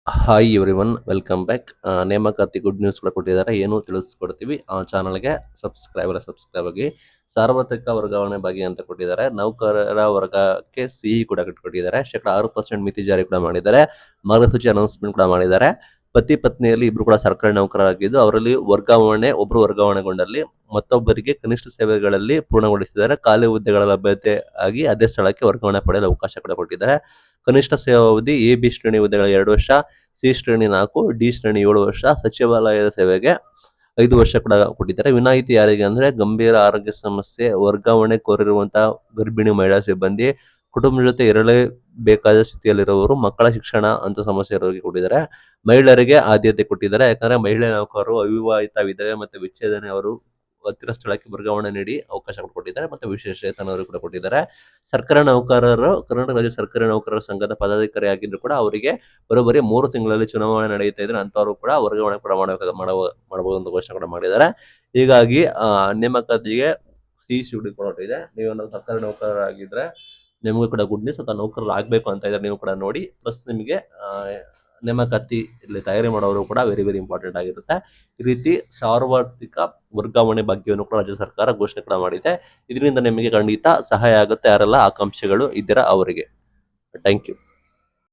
Hi everyone, welcome back. ನೇಮಕಾತಿ good news ಕೂಡ ಕೊಟ್ಟಿದ್ದಾರೆ, ಏನು ತಿಳಿಸ್ಕೊಡ್ತೀವಿ. ಚಾನಲ್ಗೆ ಸಬ್ಸ್ಕ್ರೈಬ್ ಆಗಿ. ಸಾರ್ವತ್ರಿಕ ವರ್ಗಾವಣೆ ಬಗ್ಗೆ ಅಂತ ಕೊಟ್ಟಿದ್ದಾರೆ. ನೌಕರರ ವರ್ಗಕ್ಕೆ ಸಿಇ ಕೂಡ ಕೊಟ್ಟಿದ್ದಾರೆ. 6% ಮಿತಿ ಜಾರಿ ಕೂಡ ಮಾಡಿದ್ದಾರೆ. ಮಾರ್ಗಸೂಚಿ ಅನೌನ್ಸ್ಮೆಂಟ್ ಕೂಡ ಮಾಡಿದ್ದಾರೆ. ಪತಿ ಪತ್ನಿಯಲ್ಲಿ ಇಬ್ರು ಕೂಡ ಸರ್ಕಾರಿ ನೌಕರರಾಗಿದ್ದು, ಅವರಲ್ಲಿ ಒಬ್ರು ವರ್ಗಾವಣೆಗೊಂಡಲ್ಲಿ ಮತ್ತೊಬ್ಬರಿಗೆ ಕನಿಷ್ಠ ಸೇವೆಗಳಲ್ಲಿ ಪೂರ್ಣಗೊಳಿಸಿದ್ದಾರೆ. ಖಾಲಿ ಹುದ್ದೆಗಳ ಲಭ್ಯತೆ ಆಗಿ ಅದೇ ಸ್ಥಳಕ್ಕೆ ವರ್ಗಾವಣೆ ಪಡೆಯಲು ಅವಕಾಶ ಕೂಡ ಕೊಟ್ಟಿದ್ದಾರೆ. ಕನಿಷ್ಠ ಸೇವಾವಧಿ ಎ ಬಿ ಶ್ರೇಣಿ ಹುದ್ದೆಗಳ 2 ವರ್ಷ, ಸಿ ಶ್ರೇಣಿ 4, ಡಿ ಶ್ರೇಣಿ 7 ವರ್ಷ, ಸಚಿವಾಲಯದ ಸೇವೆಗೆ 5 ವರ್ಷ ಕೂಡ ಕೊಟ್ಟಿದ್ದಾರೆ. ವಿನಾಯಿತಿ ಯಾರಿಗೆ ಅಂದ್ರೆ ಗಂಭೀರ ಆರೋಗ್ಯ ಸಮಸ್ಯೆ, ವರ್ಗಾವಣೆ ಕೋರಿರುವಂತಹ ಗರ್ಭಿಣಿ ಮಹಿಳಾ ಸಿಬ್ಬಂದಿ, ಕುಟುಂಬದ ಜೊತೆ ಇರಲೇಬೇಕಾದ ಸ್ಥಿತಿಯಲ್ಲಿರುವವರು, ಮಕ್ಕಳ ಶಿಕ್ಷಣ ಅಂತ ಸಮಸ್ಯೆ ಇರೋರಿಗೆ ಕೊಟ್ಟಿದ್ದಾರೆ. ಮಹಿಳೆಯರಿಗೆ ಆದ್ಯತೆ ಕೊಟ್ಟಿದ್ದಾರೆ. ಯಾಕಂದ್ರೆ ಮಹಿಳೆ ನೌಕರರು, ಅವಿವಾಹಿತ, ವಿಧವೆ ಮತ್ತೆ ವಿಚ್ಛೇದನ ಅವರು ಹತ್ತಿರ ಸ್ಥಳಕ್ಕೆ ವರ್ಗಾವಣೆ ನೀಡಿ ಅವಕಾಶ ಕೊಟ್ಟಿದ್ದಾರೆ. ಮತ್ತೆ ವಿಶೇಷಚೇತನವರು ಕೂಡ ಕೊಟ್ಟಿದ್ದಾರೆ. ಸರ್ಕಾರಿ ನೌಕರರು, ಕರ್ನಾಟಕ ರಾಜ್ಯ ಸರ್ಕಾರಿ ನೌಕರರ ಸಂಘದ ಪದಾಧಿಕಾರಿ ಆಗಿದ್ರು ಕೂಡ ಅವರಿಗೆ ಬರೋಬ್ಬರಿ 3 ತಿಂಗಳಲ್ಲಿ ಚುನಾವಣೆ ನಡೆಯುತ್ತಾ ಇದ್ರೆ ಅಂತವರು ಕೂಡ ವರ್ಗಾವಣೆ ಕೂಡ ಮಾಡಬಹುದು ಅಂತ ಘೋಷಣೆ ಕೂಡ ಮಾಡಿದ್ದಾರೆ. ಹೀಗಾಗಿ ನೇಮಕಾತಿಗೆ ಸಿಹಿ ಸುದ್ದಿ ಕೂಡ ಇದೆ. ನೀವು ಸರ್ಕಾರಿ ನೌಕರರಾಗಿದ್ರೆ ನಿಮಗೂ ಕೂಡ ಗುಡ್ ನ್ಯೂಸ್. ಅಥವಾ ನೌಕರರು ಆಗ್ಬೇಕು ಅಂತ ಇದ್ರೆ ನೀವು ಕೂಡ ನೋಡಿ. ಪ್ಲಸ್ ನಿಮಗೆ ನೇಮಕಾತಿ ಇಲ್ಲಿ ತಯಾರಿ ಮಾಡೋರು ಕೂಡ ವೆರಿ ವೆರಿ ಇಂಪಾರ್ಟೆಂಟ್ ಆಗಿರುತ್ತೆ. ಈ ರೀತಿ ಸಾರ್ವತ್ರಿಕ ವರ್ಗಾವಣೆ ಬಗ್ಗೆಯನ್ನು ಕೂಡ ರಾಜ್ಯ ಸರ್ಕಾರ ಘೋಷಣೆ ಕೂಡ ಮಾಡಿದೆ. ಇದರಿಂದ ನಿಮಗೆ ಖಂಡಿತ ಸಹಾಯ ಆಗುತ್ತೆ. ಯಾರೆಲ್ಲ ಆಕಾಂಕ್ಷಿಗಳು ಇದ್ದೀರಾ ಅವರಿಗೆ. Thank you.